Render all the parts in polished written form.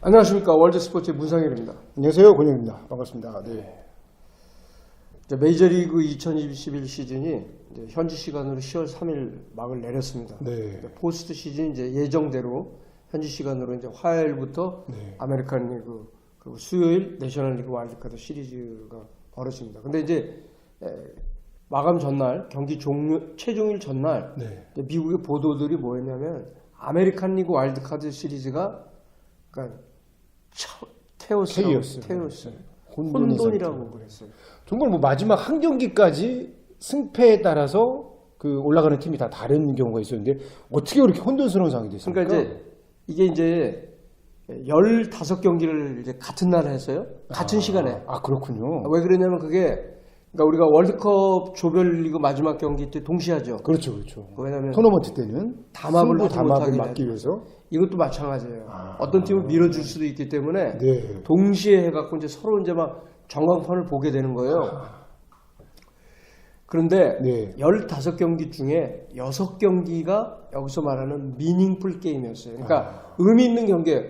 안녕하십니까. 월드스포츠의 문상일입니다. 안녕하세요. 권영입니다. 반갑습니다. 네. 메이저리그 2021 시즌이 이제 현지 시간으로 10월 3일 막을 내렸습니다. 네. 포스트 시즌 이제 예정대로 현지 시간으로 이제 화요일부터 네. 아메리칸 리그 그리고 수요일 내셔널리그 와일드카드 시리즈가 벌어집니다. 근데 이제 마감 전날 경기 최종일 전날 네. 미국의 보도들이 뭐였냐면 아메리칸 리그 와일드카드 시리즈가 그러니까 케오스. 혼돈이라고 그랬어요. 정말 뭐 마지막 한 경기까지 승패에 따라서 그 올라가는 팀이 다 다른 경우가 있었는데 어떻게 그렇게 혼돈스러운 상황이 됐습니까? 그러니까 이게 이제 15경기를 이제 같은 날 했어요. 같은 시간에. 아, 그렇군요. 왜 그러냐면 그게 그러니까 우리가 월드컵 조별리그 마지막 경기 때 동시에 하죠. 그렇죠, 그렇죠. 왜냐면 토너먼트 때는 담합을 막기 위해서. 이것도 마찬가지예요. 어떤 팀을 밀어줄 수도 있기 때문에 네. 동시에 해갖고 이제 서로 이제 막 전광판을 보게 되는 거예요. 그런데 네. 15경기 중에 6경기가 여기서 말하는 미닝풀 게임이었어요. 그러니까 의미 있는 경기예요.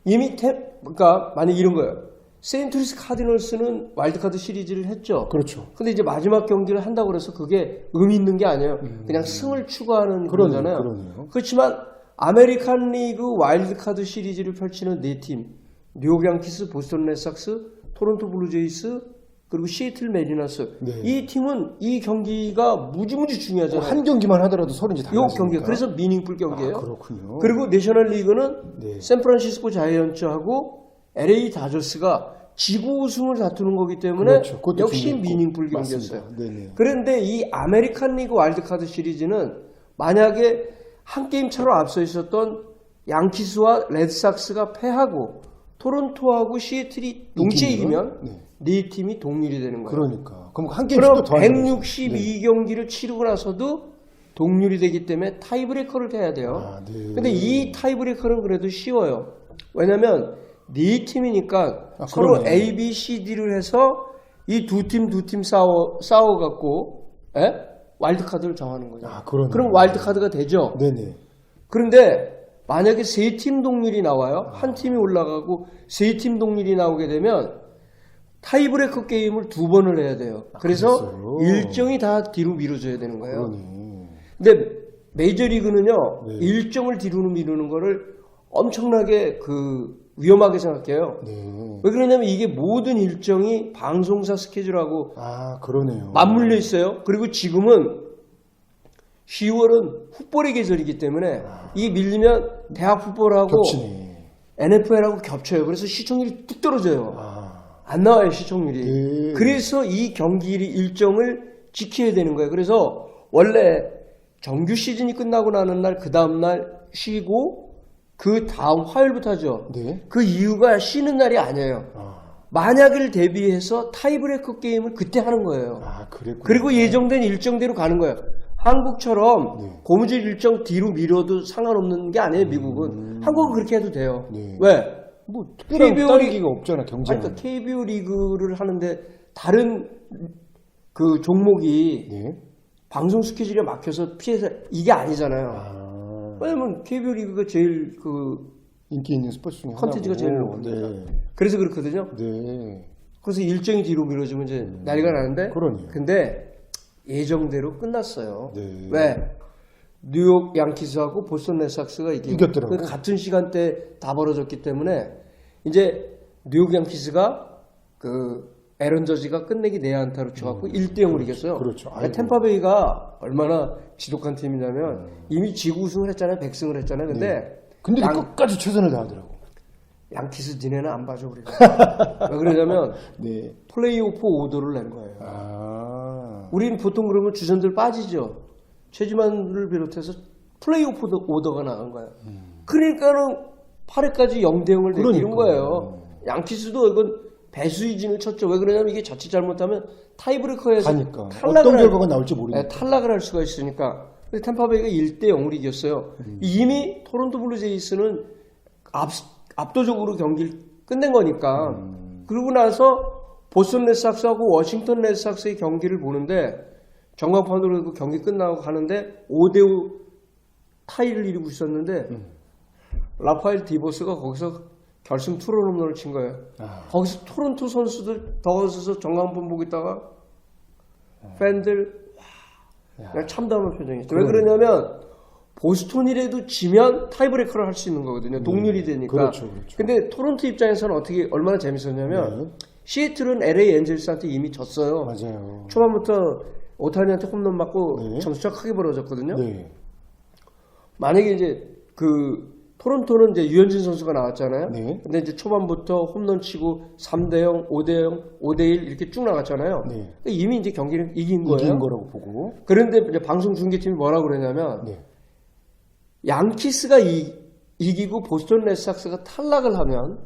이미 그러니까 만약 이런 거예요. 세인트루이스 카디널스는 와일드카드 시리즈를 했죠. 그렇죠. 근데 이제 마지막 경기를 한다고 그래서 그게 의미 있는 게 아니에요. 그냥 승을 추구하는 거잖아요. 그러네요. 그렇지만 아메리칸 리그 와일드카드 시리즈를 펼치는 4팀, 뉴욕 양키스, 보스턴 레드삭스, 토론토 블루제이스, 그리고 시애틀 메리너스. 네. 이 팀은 이 경기가 무지무지 중요하잖아요. 한 경기만 하더라도 서로 이제 요 경기가 그래서 미닝풀 경기예요. 그렇군요. 그리고 내셔널 리그는 네. 샌프란시스코 자이언츠하고 LA 다저스가 지구 우승을 다투는 거기 때문에 그렇죠. 역시 미닝풀 경기였어요. 네네. 그런데 이 아메리칸 리그 와일드카드 시리즈는 만약에 한 게임 차로 앞서 있었던 양키스와 레드삭스가 패하고 토론토하고 시애틀이 동시에 이기면 네 팀이 동률이 되는 거예요. 그러니까. 그럼 한 게임 그럼 더 162경기를 치르고 나서도 동률이 되기 때문에 타이브레이커를 해야 돼요. 네. 근데 이 타이브레이커는 그래도 쉬워요. 왜냐면 네 팀이니까 서로 그러네. A, B, C, D를 해서 이 두 팀 싸워갖고 와일드카드를 정하는 거죠. 그러네. 그럼 와일드카드가 되죠. 네네. 그런데 만약에 3팀 동률이 나와요. 한 팀이 올라가고 3팀 동률이 나오게 되면 타이브레이커 게임을 2번을 해야 돼요. 그래서 그랬어요. 일정이 다 뒤로 미뤄져야 되는 거예요. 그러네. 근데 메이저리그는요. 네. 일정을 뒤로 미루는 거를 엄청나게 위험하게 생각해요. 네. 왜 그러냐면 이게 모든 일정이 방송사 스케줄하고 그러네요. 맞물려 있어요. 그리고 지금은 10월은 풋볼의 계절이기 때문에 이게 밀리면 대학 풋볼하고 겹치네. NFL하고 겹쳐요. 그래서 시청률이 뚝 떨어져요. 안 나와요, 시청률이. 네. 그래서 이 경기 일정을 지켜야 되는 거예요. 그래서 원래 정규 시즌이 끝나고 나는 날 그 다음날 쉬고 그 다음 화요일부터 하죠. 네. 그 이유가 쉬는 날이 아니에요. 만약을 대비해서 타이브레이커 게임을 그때 하는 거예요. 그랬구나. 그리고 예정된 일정대로 가는 거예요. 한국처럼 네. 고무줄 일정 뒤로 미뤄도 상관없는 게 아니에요, 미국은. 한국은 그렇게 해도 돼요. 네. 왜? 뭐 특별한 KBO 따르기가 없잖아, 경쟁. 그러니까 KBO 리그를 하는데 다른 그 종목이 네. 방송 스케줄이 막혀서 피해서 이게 아니잖아요. 왜냐면 KBO 리그가 제일 인기 있는 스포츠 중에 컨텐츠가 제일 하나고. 높으니까. 네. 그래서 그렇거든요. 네. 그래서 일정이 뒤로 미뤄지면 이제 난리가 나는데. 그러네요. 근데 예정대로 끝났어요. 네. 왜? 뉴욕 양키스하고 보스턴 레드삭스가 이겼더라고요. 같은 시간대 다 벌어졌기 때문에 이제 뉴욕 양키스가 에런 저지가 끝내기 내안타로 쳐갖고 1대0으로 이겼어요. 그렇죠. 그러니까 템파베이가 얼마나 지독한 팀이냐면 이미 지구 우승을 했잖아요. 100승을 했잖아요. 근데 근데 끝까지 최선을 다하더라고. 양키스 니네는 안 봐줘 우리가. 왜 그러냐면 네. 플레이오프 오더를 낸 거예요. 우리는 보통 그러면 주전들 빠지죠. 최지만을 비롯해서 플레이오프 오더가 나간 거예요. 그러니까는 8회까지 0대0을 이룬 거예요. 양키스도 이건 배수이진을 쳤죠. 왜 그러냐면 이게 자칫 잘못하면 타이브레이커에서 가니까 어떤 결과가 나올지 모르니까. 탈락을 할 수가 있으니까. 근데 템파베이가 1대0으로 이겼어요. 이미 토론토 블루제이스는 압도적으로 경기를 끝낸 거니까. 그러고 나서 보스턴 레드삭스하고 워싱턴 레드삭스의 경기를 보는데 전광판으로 경기 끝나고 가는데 5대5 타이를 이루고 있었는데 라파엘 디보스가 거기서 결승 투런 홈런을 친 거예요. 거기서 토론토 선수들 더워서 전광판 보고 있다가 팬들 그냥 참담한 표정이었죠. 왜 그러냐면 보스턴이라도 지면 타이브레이커를 할 수 있는 거거든요. 동률이 되니까. 그렇죠. 근데 토론토 입장에서는 어떻게 얼마나 재밌었냐면 시애틀은 LA 엔젤스한테 이미 졌어요. 맞아요. 초반부터 오타니한테 홈런 맞고 점수차 크게 벌어졌거든요. 만약에 이제 그 토론토는 이제 유현진 선수가 나왔잖아요. 근데 이제 초반부터 홈런 치고 3대0, 5대0, 5대1 이렇게 쭉 나갔잖아요. 이미 이제 경기를 이긴 거예요. 이긴 거라고 보고. 그런데 이제 방송 중계팀이 뭐라고 그러냐면 양키스가 이기고 보스턴 레드삭스가 탈락을 하면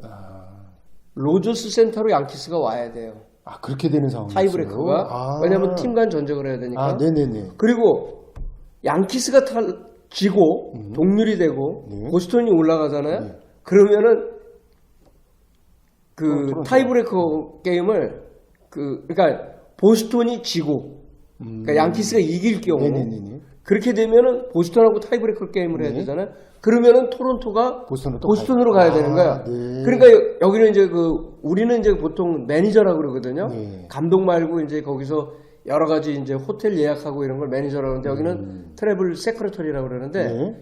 로저스 센터로 양키스가 와야 돼요. 아, 그렇게 되는 상황이었어요. 타이브레이커가. 왜냐면 팀 간 전적을 해야 되니까. 아, 네네네. 그리고 양키스가 지고 동률이 되고 보스턴이 올라가잖아요. 그러면은 그 타이브레이커 게임을 그러니까 보스턴이 지고 그러니까 양키스가 이길 경우 그렇게 되면은 보스턴하고 타이브레이커 게임을 해야 되잖아요. 그러면은 토론토가 보스턴으로 가야 되는 거야. 그러니까 여기는 이제 우리는 이제 보통 매니저라고 그러거든요. 감독 말고 이제 거기서 여러 가지 이제 호텔 예약하고 이런 걸 매니저라고 하는데 여기는 트래블 세크레터리라고 그러는데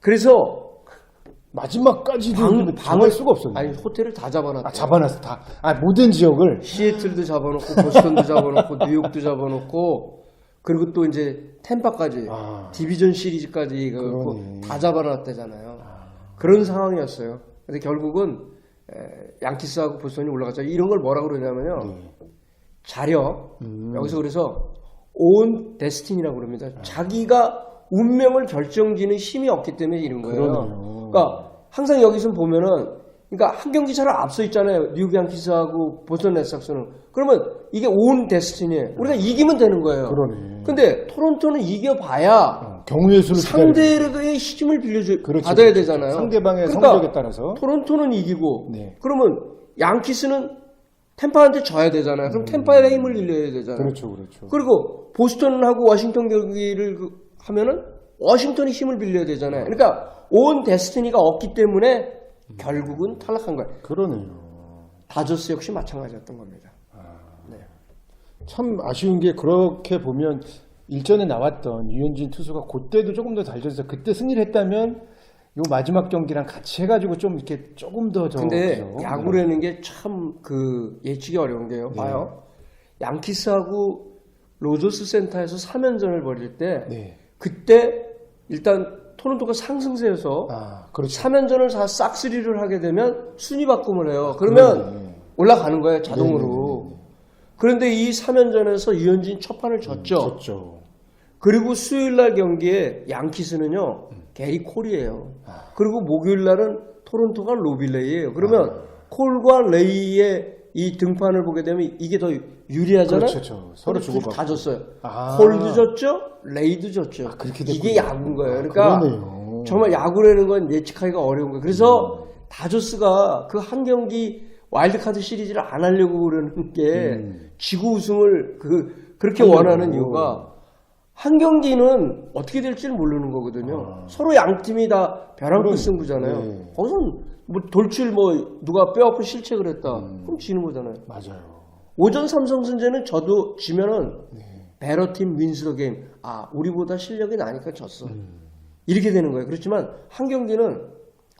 그래서 마지막까지도 방을 수가 없었네. 아니 호텔을 다 잡아놨대. 잡아놨어 다. 모든 지역을. 시애틀도 잡아놓고 보스턴도 잡아놓고 뉴욕도 잡아놓고 그리고 또 이제 템파까지 디비전 시리즈까지 다 잡아놨대잖아요. 그런 상황이었어요. 근데 결국은 양키스하고 보스턴이 올라갔죠. 이런 걸 뭐라고 그러냐면요. 자력 여기서 그래서 온 데스티니라고 그럽니다. 자기가 운명을 결정지는 힘이 없기 때문에 이런 거예요. 그러니까 항상 여기서 보면은 그러니까 한 경기 차로 앞서 있잖아요. 뉴욕 양키스하고 보스턴 레드삭스는. 그러면 이게 온 데스티니에 우리가 이기면 되는 거예요. 근데 토론토는 이겨봐야 경우의 수를 상대의 힘을 받아야 되잖아요. 상대방의 그러니까 성적에 따라서 토론토는 이기고 그러면 양키스는 템파한테 져야 되잖아요. 그럼 템파의 힘을 빌려야 되잖아요. 그렇죠. 그리고 보스턴하고 워싱턴 경기를 하면은 워싱턴이 힘을 빌려야 되잖아요. 그러니까 온 데스티니가 없기 때문에 결국은 탈락한 거예요. 그러네요. 다저스 역시 마찬가지였던 겁니다. 참 아쉬운 게 그렇게 보면 일전에 나왔던 유현진 투수가 그때도 조금 더 잘 져서 그때 승리를 했다면 요 마지막 경기랑 같이 해가지고 좀 이렇게 조금 더 근데 야구라는 게 참 예측이 어려운 게요. 봐요. 양키스하고 로저스 센터에서 3연전을 벌일 때 그때 일단 토론토가 상승세여서 3연전을 다 싹쓸이를 하게 되면 순위 바꿈을 해요. 그러면 올라가는 거예요. 자동으로. 그런데 이 3연전에서 유현진 첫 판을 졌죠. 그리고 수요일날 경기에 양키스는요. 게리 콜이에요. 그리고 목요일날은 토론토가 로빌레이예요. 그러면 콜과 레이의 이 등판을 보게 되면 이게 더 유리하잖아요. 그렇죠. 서로 주고받고 다 졌어요. 콜도 졌죠. 레이도 졌죠. 이게 야구인 거예요. 그러니까 정말 야구라는 건 예측하기가 어려운 거예요. 그래서 다저스가 그 한 경기 와일드카드 시리즈를 안 하려고 그러는 게 지구 우승을 그렇게 원하는 이유가 한 경기는 어떻게 될지를 모르는 거거든요. 서로 양 팀이 다 벼랑 끝 승부잖아요. 거기선 뭐 돌출 누가 뼈 아픈 실책을 했다. 그럼 지는 거잖아요. 맞아요. 오전 삼성전자는 저도 지면은 베러팀 윈스 게임. 우리보다 실력이 나니까 졌어. 이렇게 되는 거예요. 그렇지만 한 경기는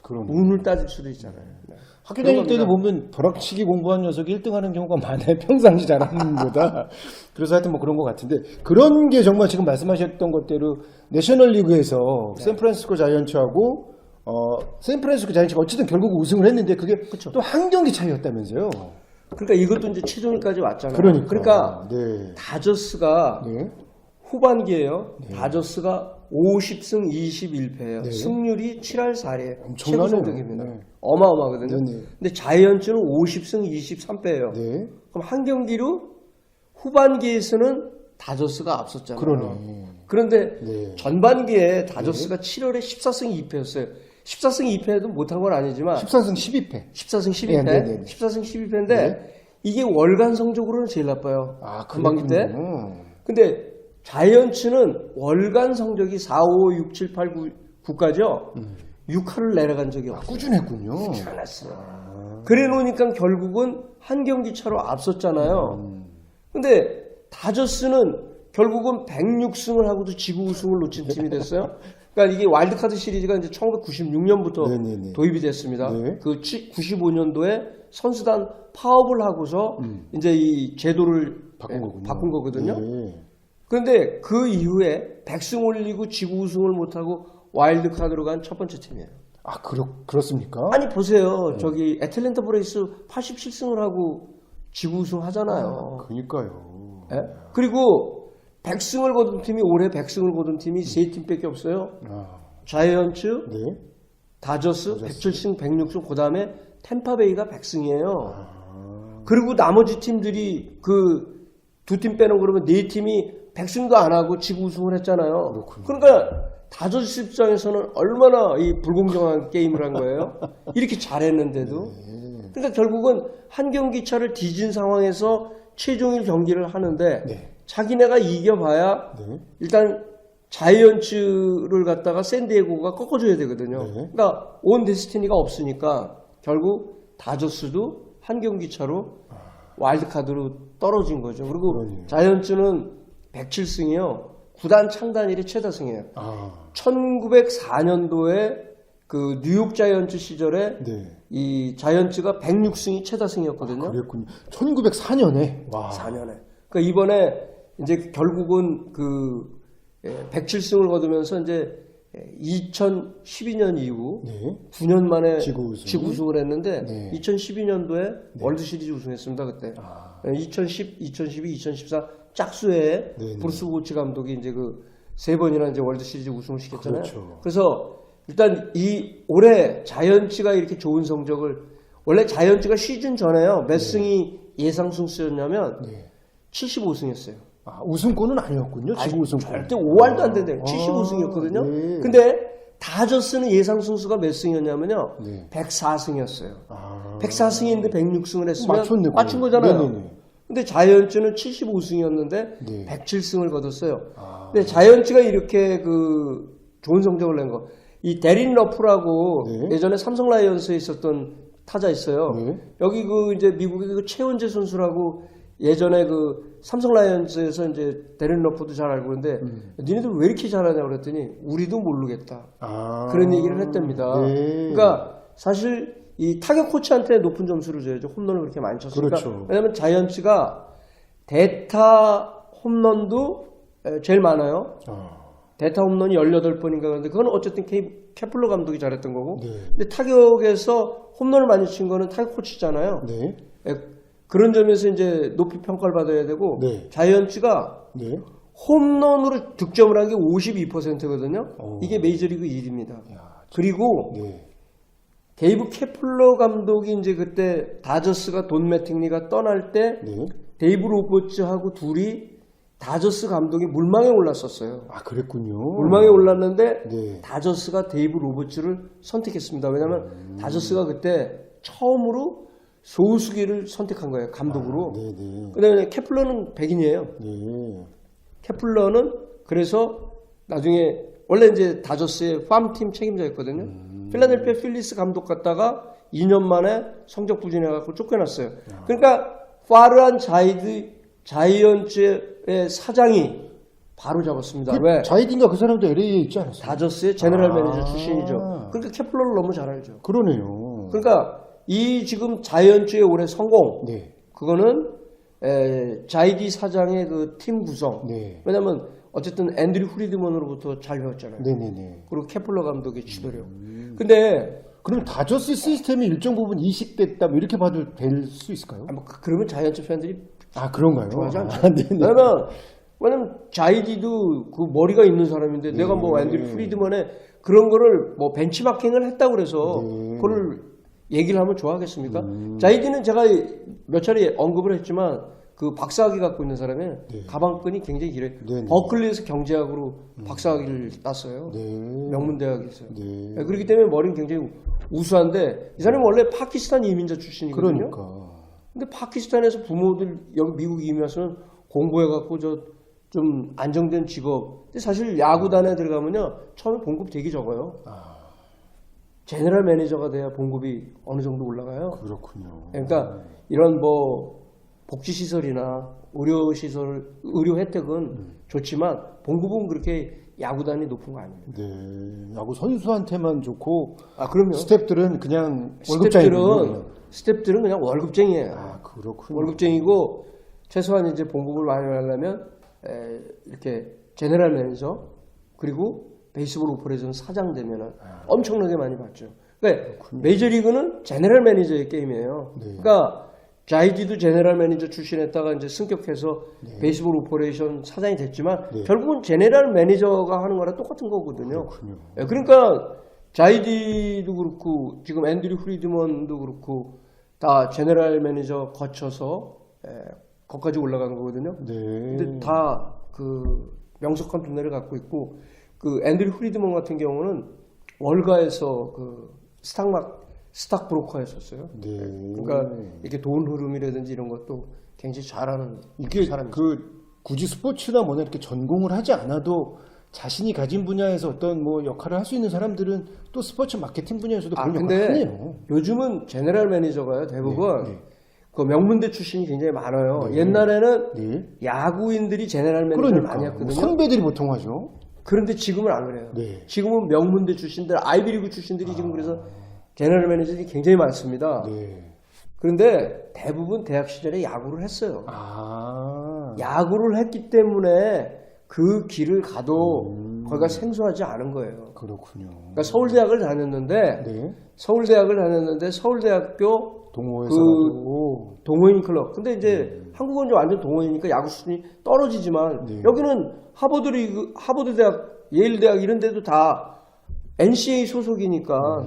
운을 따질 수도 있잖아요. 학교 다닐 때도 보면 벼락치기 공부한 녀석이 1등 하는 경우가 많아요. 평상시 잘하는 것보다. 그래서 하여튼 뭐 그런 것 같은데 그런 게 정말 지금 말씀하셨던 것대로 내셔널리그에서 샌프란시스코 자이언츠하고 샌프란시스코 자이언츠가 어쨌든 결국 우승을 했는데 그게 또 한 경기 차이였다면서요. 그러니까 이것도 이제 최종일까지 왔잖아요. 그러니까 다저스가 후반기에요. 다저스가 50승 21패예요. 승률이 7할 4리 최고 성적입니다. 어마어마하거든요. 근데 자이언츠는 50승 23패예요. 그럼 한 경기로 후반기에서는 다저스가 앞섰잖아요. 그런데 전반기에 다저스가 7월에 14승 2패였어요. 14승 2패도 못한 건 아니지만 14승 12패. 14승 12패. 14승 12패인데 이게 월간 성적으로는 제일 나빠요. 전반기 때. 근데 자이언츠는 월간 성적이 4, 5, 6, 7, 8, 9까지요. 6할을 내려간 적이 없어요. 꾸준했군요. 않았어요. 그래 놓으니까 결국은 한 경기 차로 앞섰잖아요. 근데 다저스는 결국은 106승을 하고도 지구 우승을 놓친 팀이 됐어요. 그러니까 이게 와일드카드 시리즈가 이제 1996년부터 네네네. 도입이 됐습니다. 네. 그 95년도에 선수단 파업을 하고서 이제 이 제도를 바꾼 거거든요. 네. 그런데 그 이후에 100승 올리고 지구 우승을 못하고 와일드카드로 간 첫 번째 팀이에요. 아, 그렇습니까? 아니 보세요. 저기 애틀랜타 브레이스 87승을 하고 지구 우승 하잖아요. 그러니까요. 예? 그리고 100승을 거둔 팀이 올해 100승을 거둔 팀이 세 팀밖에 없어요. 자이언츠, 네. 다저스 107승, 106승, 그다음에 템파베이가 100승이에요. 그리고 나머지 팀들이 그 두 팀 빼놓은 그러면 네 팀이 100승도 안 하고 지구 우승을 했잖아요. 그렇군요. 그러니까 다저스 입장에서는 얼마나 이 불공정한 게임을 한 거예요. 이렇게 잘했는데도. 그러니까 결국은 한 경기 차를 뒤진 상황에서 최종일 경기를 하는데 네. 자기네가 이겨봐야 네. 일단 자이언츠를 갖다가 샌디에고가 꺾어줘야 되거든요. 네. 그러니까 온 데스티니가 없으니까 결국 다저스도 한 경기 차로 와일드카드로 떨어진 거죠. 그리고 그러네요. 자이언츠는 107승이요. 구단 창단 이래 최다승이에요. 1904년도에 그 뉴욕 자이언츠 시절에 네. 이 자이언츠가 106승이 최다승이었거든요. 그랬군요. 1904년에. 와. 4년에. 그러니까 이번에 이제 결국은 그 107승을 거두면서 이제 2012년 이후 네. 9년 만에 지구 우승을 했는데 네. 2012년도에 월드 시리즈 우승했습니다. 그때. 2010, 2012, 2014 짝수에 네, 브루스 보치 감독이 이제 그 세 번이나 이제 월드 시리즈 우승을 시켰잖아요. 그렇죠. 그래서 일단 이 올해 자이언츠가 이렇게 좋은 성적을 원래 자이언츠가 시즌 전에요. 몇 승이 예상 승수였냐면 75승이었어요. 우승권은 아니었군요. 지구 우승권. 절대 5할도 안 되는데 75승이었거든요. 네. 근데 다저스는 예상 승수가 몇 승이었냐면요. 네. 104승이었어요. 104승인데 106승을 했으면 맞췄네, 맞춘 거잖아요. 네네네. 근데 자이언츠는 75승이었는데 네. 107승을 거뒀어요. 근데 자이언츠가 이렇게 그 좋은 성적을 낸 거. 이 데린 러프라고 네. 예전에 삼성 라이온스에 있었던 타자 있어요. 네. 여기 그 이제 미국의 그 최원재 선수라고 예전에 그 삼성 라이온즈에서 이제 데린 러프도 잘 알고 그러는데 니네들 왜 이렇게 잘하냐 그랬더니 우리도 모르겠다. 그런 얘기를 했답니다. 네. 그러니까 사실 이 타격 코치한테 높은 점수를 줘야죠. 홈런을 그렇게 많이 쳤으니까. 그렇죠. 왜냐하면 자이언츠가 대타 홈런도 제일 많아요. 대타 홈런이 18번인가 그런데 그건 어쨌든 케플러 감독이 잘했던 거고. 네. 근데 타격에서 홈런을 많이 친 거는 타격 코치잖아요. 네. 그런 점에서 이제 높이 평가를 받아야 되고 네. 자이언츠가 네. 홈런으로 득점을 한 게 52%거든요. 이게 메이저리그 1위입니다. 그리고 네. 데이브 케플러 감독이 이제 그때 다저스가 돈 매팅리가 떠날 때 네. 데이브 로버츠하고 둘이 다저스 감독이 물망에 올랐었어요. 그랬군요. 물망에 올랐는데 네. 다저스가 데이브 로버츠를 선택했습니다. 왜냐하면 다저스가 그때 처음으로 소수기를 선택한 거예요. 감독으로. 네네. 그다음에 케플러는 백인이에요. 네. 케플러는 그래서 나중에 원래 이제 다저스의 팜팀 책임자였거든요. 필라델피아 필리스 감독 갔다가 2년 만에 성적 부진해갖고 쫓겨났어요. 그러니까 파르한 자이언츠의 사장이 바로 잡았습니다. 왜? 자이딘가 그 사람도 LA에 있지 않았어요? 다저스의 제너럴 매니저 출신이죠. 그러니까 케플러를 너무 잘 알죠. 그러네요. 그러니까 이 지금 자이언츠의 올해 성공 네. 그거는 자이디 사장의 그 팀 구성. 네. 왜냐면 어쨌든 앤드류 후리드먼으로부터 잘 배웠잖아요. 네네네. 그리고 케플러 감독의 지도력. 근데 그럼 다저스 시스템이 일정 부분 이식됐다 뭐 이렇게 봐도 될 수 있을까요? 그러면 자이언츠 팬들이 그런가요? 좋아하지 않죠. 네네. 왜냐면 자이디도 그 머리가 있는 사람인데 내가 뭐 앤드류 후리드먼의 그런 거를 뭐 벤치마킹을 했다고 그래서 그걸 얘기를 하면 좋아하겠습니까? 자이디는 제가 몇 차례 언급을 했지만 그 박사학위 갖고 있는 사람이 가방끈이 굉장히 길어요. 네네. 버클리에서 경제학으로 박사학위를 땄어요. 네. 명문대학에서. 네. 그렇기 때문에 머리는 굉장히 우수한데 이 사람이 원래 파키스탄 이민자 출신이거든요. 그러니까. 근데 파키스탄에서 부모들 여기 미국 이민 와서는 공부해갖고 좀 안정된 직업. 근데 사실 야구단에 들어가면요 처음에 봉급 되게 적어요. 제너럴 매니저가 돼야 봉급이 어느 정도 올라가요. 그렇군요. 그러니까 이런 뭐 복지시설이나 의료 혜택은 좋지만 봉급은 그렇게 야구단이 높은 거 아니에요. 네. 야구 선수한테만 좋고 그럼요. 스텝들은 그냥 월급쟁이군요. 스텝들은 그냥 월급쟁이에요. 그렇군요. 월급쟁이고 최소한 이제 봉급을 많이 하려면 이렇게 제너럴 매니저 그리고 베이스볼 오퍼레이션 사장 되면은 엄청나게 많이 받죠. 그러니까 메이저리그는 제너럴 매니저의 게임이에요. 네. 그러니까 자이디도 제너럴 매니저 출신했다가 이제 승격해서 베이스볼 오퍼레이션 사장이 됐지만 결국은 제너럴 매니저가 하는 거랑 똑같은 거거든요. 그렇군요. 그러니까 자이디도 그렇고 지금 앤드류 프리드먼도 그렇고 다 제너럴 매니저 거쳐서 거기까지 올라간 거거든요. 네. 근데 다 그 명석한 두뇌를 갖고 있고 그 앤드류 프리드먼 같은 경우는 월가에서 그 스탁 브로커였었어요. 네. 그러니까 이렇게 돈 흐름이라든지 이런 것도 굉장히 잘하는 이게 사람이죠. 굳이 스포츠나 뭐나 이렇게 전공을 하지 않아도 자신이 가진 분야에서 어떤 뭐 역할을 할 수 있는 사람들은 또 스포츠 마케팅 분야에서도 그런 역할을 하네요. 요즘은 제너럴 매니저가요 대부분 네. 그 명문대 출신이 굉장히 많아요. 네. 옛날에는 야구인들이 제너럴 매니저를 많이 했거든요. 선배들이 보통 하죠. 그런데 지금은 안 그래요. 네. 지금은 명문대 출신들, 아이비리그 출신들이 지금 그래서 제너럴 매니저들이 굉장히 많습니다. 네. 그런데 대부분 대학 시절에 야구를 했어요. 아. 야구를 했기 때문에 그 길을 가도 거기가 생소하지 않은 거예요. 그렇군요. 그러니까 서울대학을 다녔는데 네. 서울대학교 동호회에서도 동호인 클럽. 근데 이제 한국은 이제 완전 동호인이니까 야구 수준이 떨어지지만 여기는 하버드 대학, 예일 대학 이런 데도 다 NCAA 소속이니까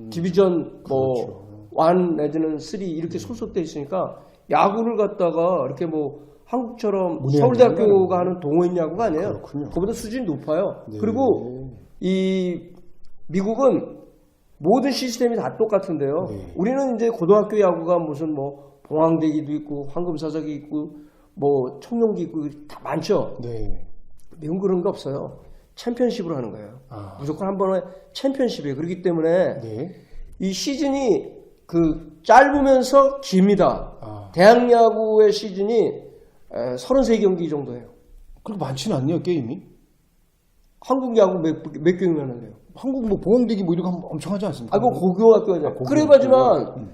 디비전 뭐 1 내지는 3 이렇게 소속돼 있으니까 야구를 갖다가 이렇게 뭐 한국처럼 서울대학교가 하는 동호인 야구가 아니에요. 그렇군요. 그보다 수준이 높아요. 네. 그리고 이 미국은 모든 시스템이 다 똑같은데요. 네. 우리는 이제 고등학교 야구가 무슨 뭐 봉황대기도 있고 황금사적이 있고 뭐 청룡기 있고 다 많죠. 네. 미국은 그런 거 없어요. 챔피언십으로 하는 거예요. 아. 무조건 한 번에 챔피언십이에요. 그렇기 때문에 네. 이 시즌이 그 짧으면서 깁니다. 대학 야구의 시즌이 33경기 정도 해요. 그렇게 많지는 않네요, 게임이. 한국 야구 몇 경기나 해요? 한국 뭐 봉황대기 뭐 이런 거 엄청 하지 않습니까? 그거 고교학교 하죠. 그래가지만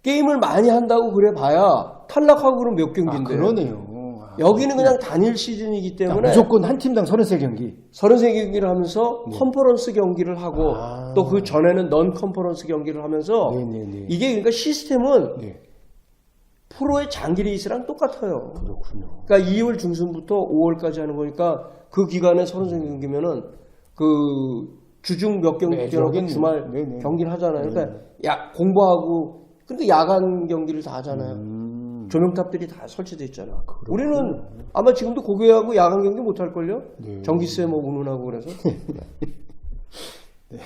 게임을 많이 한다고 그래 봐야 탈락하고 그럼 몇 경기인데. 그러네요. 여기는 그냥 단일 시즌이기 때문에 무조건 한 팀당 33경기. 33경기를 하면서 컨퍼런스 경기를 하고 또 그 전에는 넌 컨퍼런스 경기를 하면서 네네네. 이게 그러니까 시스템은 네. 프로의 장기 레이스랑 똑같아요. 그렇군요. 그러니까 2월 중순부터 5월까지 하는 거니까 그 기간에 33경기면은 그 주중 몇 경기 뛰어나고 주말 네네. 경기를 하잖아요. 그러니까 공부하고 그러니까 야간 경기를 다 하잖아요. 조명탑들이 다 설치돼 있잖아. 우리는 아마 지금도 고교하고 야간 경기 못 할걸요? 네. 전기세 뭐 운운하고 그래서. 네.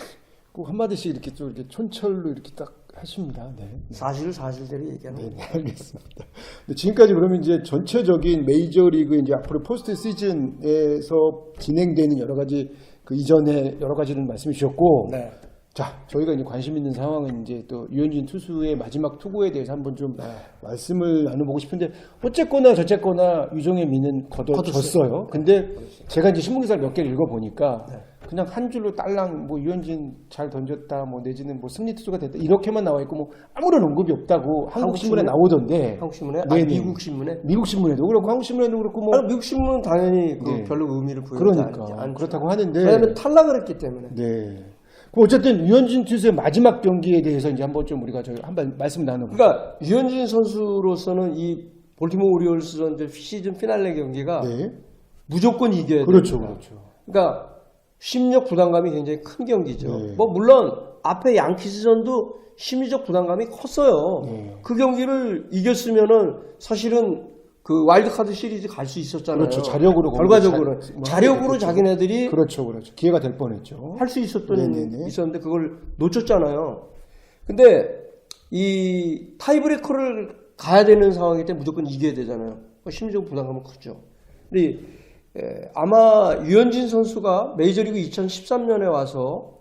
꼭 한마디씩 이렇게 좀 이렇게 촌철로 이렇게 딱 하십니다. 네. 사실을 사실대로 얘기하는 네, 거예요. 알겠습니다. 네, 지금까지 그러면 이제 전체적인 메이저리그 이제 앞으로 포스트 시즌에서 진행되는 여러 가지 그 이전에 여러 가지를 말씀해 주셨고, 네. 자, 저희가 이제 관심 있는 상황은 이제 또 유현진 투수의 마지막 투구에 대해서 한번 좀 말씀을 나눠보고 싶은데, 어쨌거나 저쨌거나 유종의 미는 거둬졌어요. 근데 제가 이제 신문기사를 몇 개를 읽어보니까 그냥 한 줄로 딸랑 뭐 유현진 잘 던졌다, 뭐 내지는 뭐 승리 투수가 됐다 이렇게만 나와 있고 뭐 아무런 언급이 없다고 한국 신문에 나오던데. 한국 신문에? 미국 신문에? 미국 신문에도 그렇고 한국 신문에도 그렇고 뭐. 미국 신문은 당연히 별로 의미를 부여하지 않죠. 그렇다고 하는데. 왜냐하면 탈락을 했기 때문에. 네. 어쨌든 유현진 투수의 마지막 경기에 대해서 이제 한번 좀 우리가 한번 말씀 나눠볼게요. 그러니까 유현진 선수로서는 이 볼티모어 오리올스 시즌 피날레 경기가 무조건 이겨야 돼요. 그렇죠. 그러니까 심리적 부담감이 굉장히 큰 경기죠. 뭐 물론 앞에 양키스전도 심리적 부담감이 컸어요. 그 경기를 이겼으면은 사실은 그 와일드카드 시리즈 갈 수 있었잖아요. 그렇죠. 자력으로 자력으로 자기네들이 그렇죠. 기회가 될 뻔했죠. 할 수 있었는데 그걸 놓쳤잖아요. 근데 이 타이브레이커를 가야 되는 상황일 때 무조건 이겨야 되잖아요. 심리적 부담감은 크죠. 근데 아마 유현진 선수가 메이저리그 2013년에 와서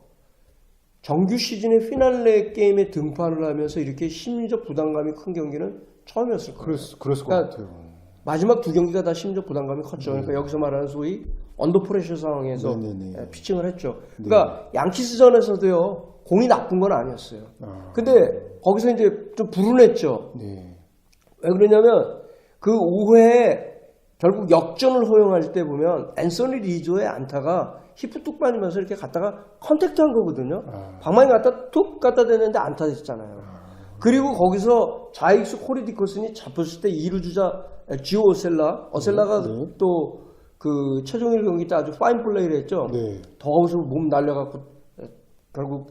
정규 시즌의 피날레 게임에 등판을 하면서 이렇게 심리적 부담감이 큰 경기는 처음이었을 거예요. 그랬을 것 그러니까 같아요. 마지막 두 경기가 다 심리적 부담감이 컸죠. 그러니까 여기서 말하는 소위 언더 프레셔 상황에서 네네네. 피칭을 했죠. 그러니까 양키스전에서도요, 공이 나쁜 건 아니었어요. 근데 거기서 이제 좀 불운했죠. 네. 왜 그러냐면 그 5회에 결국 역전을 허용할 때 보면 앤서니 리조의 안타가 히프 뚝 빠지면서 이렇게 갔다가 컨택트한 거거든요. 방망이 갖다 툭 갖다 대는데 안타 됐잖아요. 그리고 거기서 좌익수 코리 디커슨이 잡혔을 때 2루 주자 지오 어셀라가 네. 또 그 최종일 경기 때 아주 파인 플레이를 했죠. 네. 더아웃으로 몸 날려갖고 결국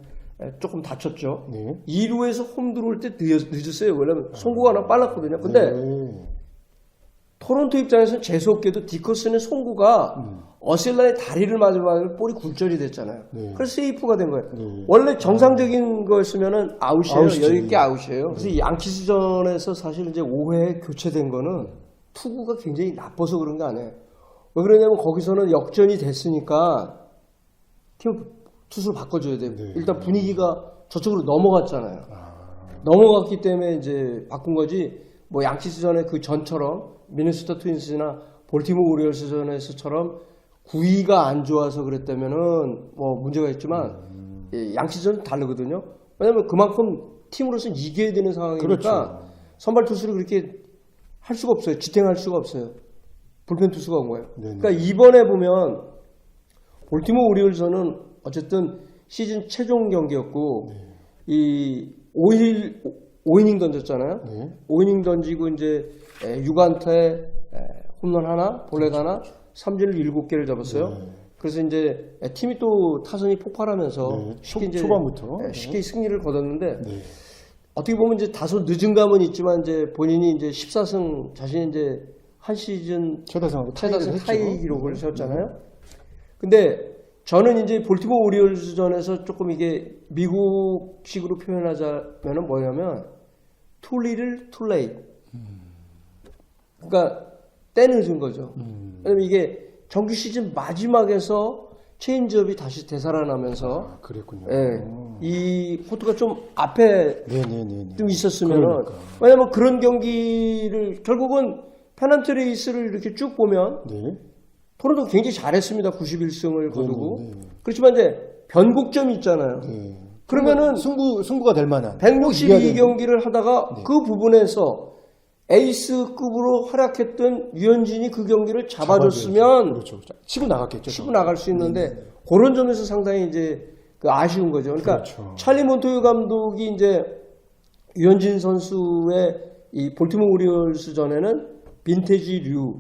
조금 다쳤죠. 네. 2루에서 홈 들어올 때 늦었어요. 왜냐면 송구가 하나 빨랐거든요. 근데 네. 토론토 입장에서는 재수없게도 디커슨의 송구가 어셀라의 다리를 맞으면 볼이 굴절이 됐잖아요. 네. 그래서 세이프가 된 거예요. 네. 원래 정상적인 거였으면은 아웃이에요. 아웃이지. 여유있게 아웃이에요. 그래서 이 양키스전에서 사실 이제 5회에 교체된 거는 투구가 굉장히 나빠서 그런 게 아니에요. 왜 그러냐면 거기서는 역전이 됐으니까 팀 투수를 바꿔줘야 돼요. 네. 일단 분위기가 저쪽으로 넘어갔잖아요. 넘어갔기 때문에 이제 바꾼 거지. 뭐 양키스전의 그 전처럼 미네소타 트윈스나 볼티모어 오리올스전에서처럼 구위가 안 좋아서 그랬다면은 뭐 문제가 있지만 양키스전은 다르거든요. 왜냐면 그만큼 팀으로서는 이겨야 되는 상황이니까 그렇죠. 선발 투수를 그렇게 할 수가 없어요. 지탱할 수가 없어요. 불펜 투수가 온 거예요. 네네. 그러니까 이번에 보면 볼티모어 오리올스는 어쨌든 시즌 최종 경기였고 이 5이닝 던졌잖아요. 네. 5이닝 던지고 이제 6안타에 홈런 하나, 볼넷 하나, 삼진을 7개를 잡았어요. 네. 그래서 이제 팀이 또 타선이 폭발하면서 네. 쉽게 이제 초반부터. 쉽게 승리를 거뒀는데 네. 어떻게 보면 이제 다소 늦은 감은 있지만 이제 본인이 이제 14승 자신이 이제 한 시즌 최다승 타이 기록을 세웠잖아요. 근데 저는 이제 볼티모어 오리올스전에서 조금 이게 미국식으로 표현하자면은 뭐냐면 too little, too late. 그러니까 때 늦은 거죠. 왜냐면 이게 정규 시즌 마지막에서 체인지업이 다시 되살아나면서 그랬군요. 예, 이 포트가 좀 앞에 네네네. 좀 있었으면은 그러니까. 왜냐면 그런 경기를 결국은 페넌트 레이스를 이렇게 쭉 보면 네. 토론토 굉장히 잘했습니다. 91승을 거두고. 네. 그렇지만 이제 변곡점이 있잖아요. 네. 그러면은 승부가 될 만한 162경기를 하다가 그 부분에서 에이스급으로 활약했던 유현진이 그 경기를 잡아줬으면 그렇죠. 치고 나갔겠죠. 치고 나갈 수 있는데 그런 점에서 상당히 이제 그 아쉬운 거죠. 그러니까 그렇죠. 찰리 몬토요 감독이 이제 유현진 선수의 이 볼티모어 오리올스 전에는 빈테지류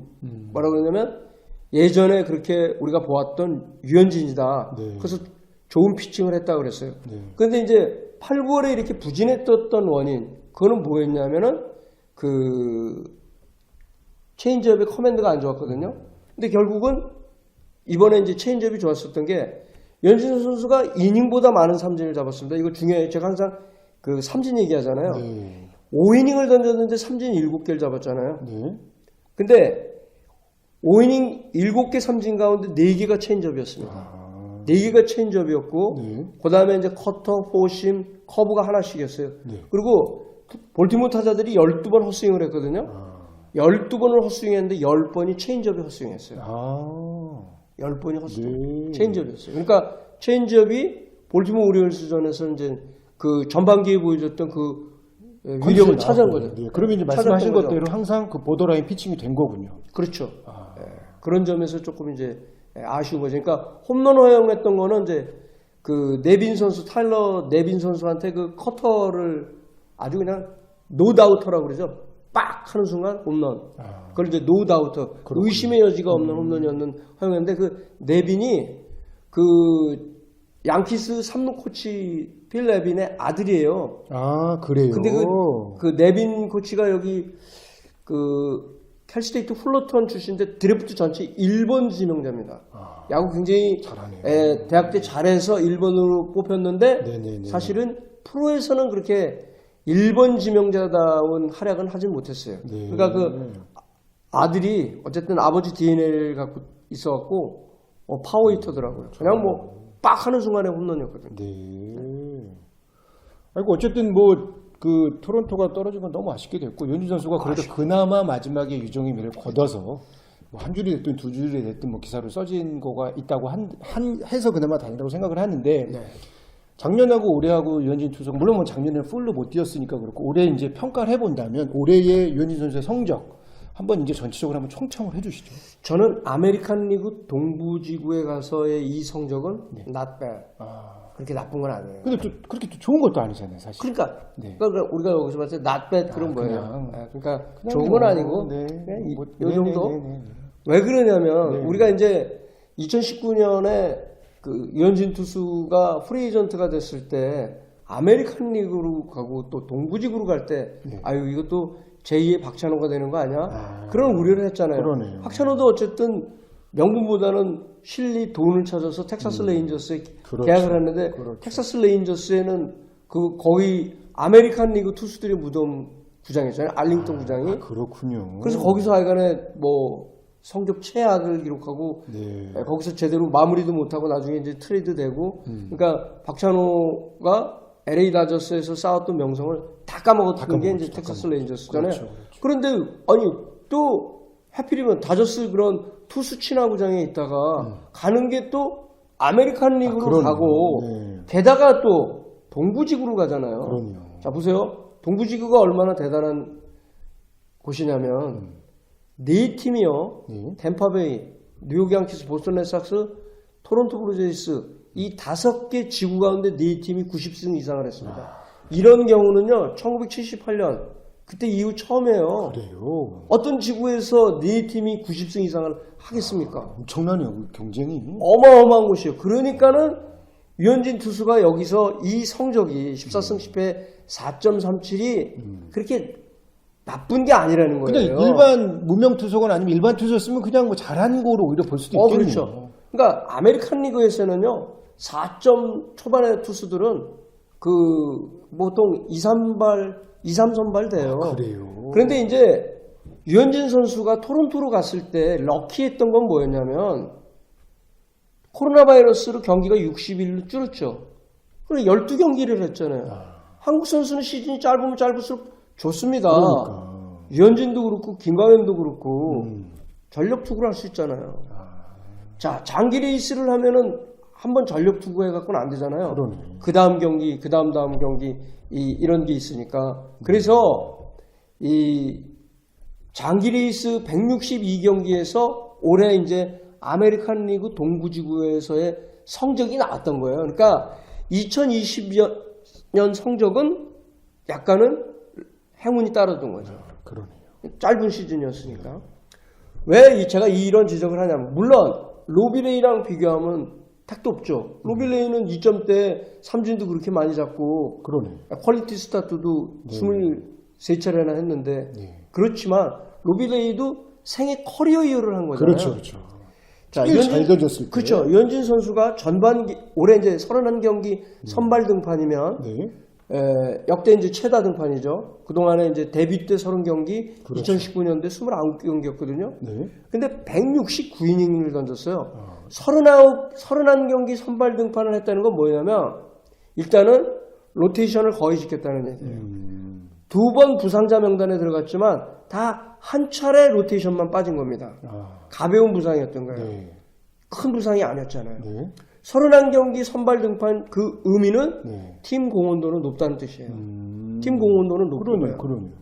뭐라고 그러냐면 예전에 그렇게 우리가 보았던 유현진이다. 네. 그래서 좋은 피칭을 했다고 그랬어요. 네. 그런데 이제 8, 9월에 이렇게 부진했던 원인 그거는 뭐였냐면은 그 체인지업의 커맨드가 안 좋았거든요. 근데 결국은 이번에 이제 체인지업이 좋았었던 게 유현진 선수가 이닝보다 많은 삼진을 잡았습니다. 이거 중요해요. 제가 항상 그 삼진 얘기하잖아요. 네. 5이닝을 던졌는데 삼진 7개를 잡았잖아요. 네. 근데 5이닝 7개 삼진 가운데 4개가 체인지업이었습니다. 4개가 체인지업이었고 네. 그 다음에 이제 커터, 포심, 커브가 하나씩이었어요. 네. 그리고 볼티모어 타자들이 12번 헛스윙을 했거든요. 12번을 헛스윙했는데 10번이 체인지업이 헛스윙했어요. 10번이 헛스윙. 네. 체인지업이었어요. 그러니까 체인지업이 볼티모어 오리올스전에서 이제 그 전반기에 보여줬던 그 위력을 찾은 거죠. 네. 그러면 이제 찾았던 말씀하신 거죠. 것대로 항상 그 보더라인 피칭이 된 거군요. 그렇죠. 예, 그런 점에서 조금 이제 아쉬운 거죠. 그러니까 홈런 허용했던 거는 이제 그 네빈 선수, 타일러 네빈 선수한테 그 커터를 아주 그냥 노다우터라고 그러죠. 빡 하는 순간 홈런. 그걸 이제 노다우터. 의심의 여지가 없는 홈런이었는 허용했는데 그 네빈이 그 양키스 3루 코치 필 네빈의 아들이에요. 아, 그래요? 근데 그 네빈 코치가 여기 그 캘스테이트 플로턴 출신인데 드래프트 전체 1번 지명자입니다. 야구 굉장히 잘하네요. 대학 때 잘해서 1번으로 뽑혔는데 네네네. 사실은 프로에서는 그렇게 1번 지명자다운 활약은 하진 못했어요. 네. 그러니까 그 아들이 어쨌든 아버지 DNA를 갖고 있어갖고 파워히터더라고요. 그냥 뭐 빡 하는 순간에 홈런이었거든요. 네. 아이고 어쨌든 뭐 그 토론토가 떨어진 건 너무 아쉽게 됐고 유현진 선수가 그래도 그나마 마지막에 유종의 미를 걷어서 뭐 한 줄이 됐든 두 줄이 됐든 뭐 기사로 써진 거가 있다고 해서 그나마 다행이라고 생각을 하는데 네. 작년하고 올해하고 유현진 투수가 물론 뭐 작년에는 풀로 못 뛰었으니까 그렇고 올해 이제 평가를 해본다면 올해의 유현진 선수의 성적 한번 이제 전체적으로 한번 총평을 해주시죠. 저는 아메리칸 리그 동부지구에 가서의 이 성적은 not bad. 그렇게 나쁜 건 아니에요. 근데 또 그렇게 또 좋은 것도 아니잖아요, 사실. 그러니까, 네. 그러니까 우리가 여기서 봤을 때 not bad 그런 거예요. 그러니까 좋은 건 뭐, 아니고 네. 그냥 뭐, 이 정도. 네. 왜 그러냐면 네. 우리가 이제 2019년에 그 유현진 투수가 프리에이전트가 됐을 때 아메리칸 리그로 가고 또 동부지구로 갈 때 네. 아유 이것도 제2의 박찬호가 되는 거 아니야? 그런 우려를 했잖아요. 그러네요. 박찬호도 어쨌든 명분보다는 실리 돈을 찾아서 텍사스 레인저스에 그렇죠. 계약을 했는데 그렇죠. 텍사스 레인저스에는 그 거의 아메리칸 리그 투수들의 무덤 구장이잖아요. 알링턴 구장이. 그렇군요. 그래서 거기서 하여간에 뭐 성적 최악을 기록하고 네. 거기서 제대로 마무리도 못하고 나중에 이제 트레이드 되고 그러니까 박찬호가 LA 다저스에서 쌓았던 명성을 다 까먹었던 게 이제 텍사스 레인저스잖아요. 그렇죠. 그런데 아니 또 하필이면 다저스 그런 투수 친화구장에 있다가 가는 게 또 아메리칸 리그로 그러네요. 가고 네. 게다가 또 동부지구로 가잖아요. 그럼요. 자 보세요. 동부지구가 얼마나 대단한 곳이냐면 네 팀이요. 네. 템파베이, 뉴욕 양키스, 보스턴 레드삭스, 토론토 블루제이스 이 5개 지구 가운데 네 팀이 90승 이상을 했습니다. 이런 경우는요. 1978년 그때 이후 처음이에요. 그래요. 어떤 지구에서 네 팀이 90승 이상을 하겠습니까? 엄청나네요, 경쟁이. 어마어마한 곳이에요. 그러니까는 유현진 투수가 여기서 이 성적이 14승 10패 4.37이 그렇게 나쁜 게 아니라는 거예요. 근데 일반 무명 투수건 아니면 일반 투수였으면 그냥 뭐 잘한 거로 오히려 볼 수도 있겠네요. 그렇죠. 그러니까 아메리칸 리그에서는요. 4점 초반의 투수들은 그 보통 2, 3선발 돼요. 그래요. 그런데 이제 유현진 선수가 토론토로 갔을 때 럭키했던 건 뭐였냐면 코로나 바이러스로 경기가 60일로 줄었죠. 그리고 12경기를 했잖아요. 한국 선수는 시즌이 짧으면 짧을수록 좋습니다. 그러니까. 유현진도 그렇고 김광현도 그렇고 전력 투구를 할 수 있잖아요. 자, 장기 레이스를 하면은 한번 전력 투구 해갖고는 안 되잖아요. 그러네. 그 다음 경기, 그 다음 경기 이런 게 있으니까. 그래서 이 장기 레이스 162경기에서 올해 이제 아메리칸 리그 동부지구에서의 성적이 나왔던 거예요. 그러니까 2020년 성적은 약간은 행운이 따라준 거죠. 그러네요. 짧은 시즌이었으니까. 왜 제가 이런 지적을 하냐면 물론 로비레이랑 비교하면 택도 없죠. 로비레이는 2점대 삼진도 그렇게 많이 잡고 그러네. 퀄리티 스타트도 23차례나 했는데 그렇지만 로비레이도 생애 커리어 이어를 한 거잖아요. 그렇죠, 그렇죠. 자, 잘 던졌을 때. 그렇죠. 유현진 선수가 전반기 올해 이제 31경기 선발 등판이면 네. 역대 이제 최다 등판이죠. 그동안에 이제 데뷔 때 30경기, 그렇죠. 2019년도에 29경기였거든요. 네. 근데 169이닝을 던졌어요. 31경기 선발 등판을 했다는 건 뭐냐면 일단은 로테이션을 거의 지켰다는 얘기예요. 2번 부상자 명단에 들어갔지만 다 한 차례 로테이션만 빠진 겁니다. 가벼운 부상이었던 거예요. 네. 큰 부상이 아니었잖아요. 네. 31경기 선발 등판 그 의미는 네. 팀 공헌도는 높다는 뜻이에요. 팀 공헌도는 높은 거예요. 그러네요.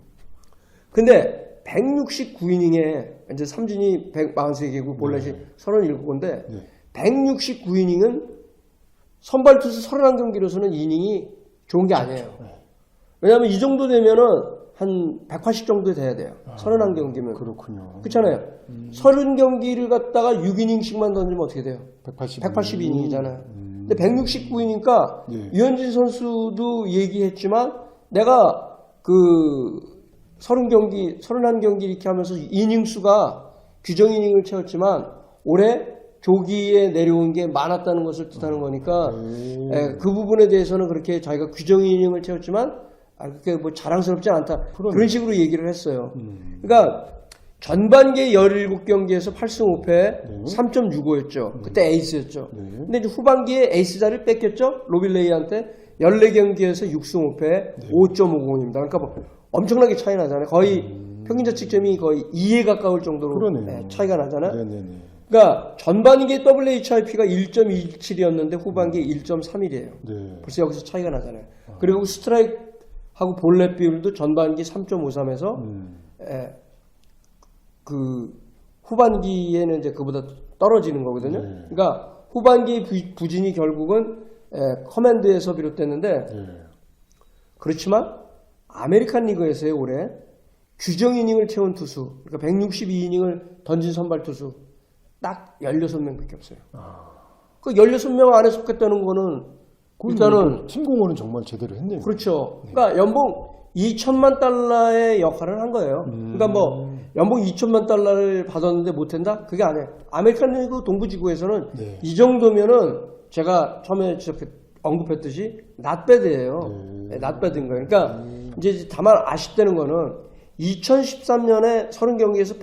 근데 169이닝에 이제 삼진이 143개고 볼넷이 37건데 네. 169이닝은 선발 투수 31경기로서는 이닝이 좋은 게 아니에요. 왜냐하면 이 정도 되면은 한 180 정도 돼야 돼요. 31경기면. 그렇군요. 그렇잖아요. 30경기를 갖다가 6이닝씩만 던지면 어떻게 돼요? 180. 180이닝이잖아요. 근데 169이니까 네. 유현진 선수도 얘기했지만 내가 그 31경기 이렇게 하면서 이닝 수가 규정 이닝을 채웠지만 올해 조기에 내려온 게 많았다는 것을 뜻하는 거니까 그 부분에 대해서는 그렇게 자기가 규정 이닝을 채웠지만 그렇게 뭐 자랑스럽지 않다. 그런 식으로 얘기를 했어요. 그러니까 전반기에 17경기에서 8승 5패 3.65였죠. 그때 에이스였죠. 근데 이제 후반기에 에이스 자리를 뺏겼죠. 로빌레이한테 14경기에서 6승 5패 5.50입니다. 그러니까 뭐 엄청나게 차이 나잖아요. 거의 평균 자책점이 거의 2에 가까울 정도로 그러네요. 차이가 나잖아요. 네네네. 그러니까 전반기에 WHIP가 1.27이었는데 후반기에 1.31이에요. 네. 벌써 여기서 차이가 나잖아요. 그리고 스트라이크하고 볼넷 비율도 전반기 3.53에서 그 후반기에는 이제 그보다 떨어지는 거거든요. 네. 그러니까 후반기 부진이 결국은 커맨드에서 비롯됐는데 그렇지만 아메리칸 리그에서의 올해 규정 이닝을 채운 투수, 그러니까 162이닝을 던진 선발 투수 딱 16명밖에 없어요. 그 16명 안에 속했다는 거는 일단은 팀 공헌은 정말 제대로 했네요. 그렇죠. 그러니까 연봉 2천만 달러의 역할을 한 거예요. 그러니까 뭐 연봉 2천만 달러를 받았는데 못한다? 그게 아니에요. 아메리칸 리그 동부지구에서는 네. 이 정도면은 제가 처음에 언급했듯이 낫배드예요. 낫배드인 거예요. 그러니까 이제 다만 아쉽다는 거는 2013년에 30경기에서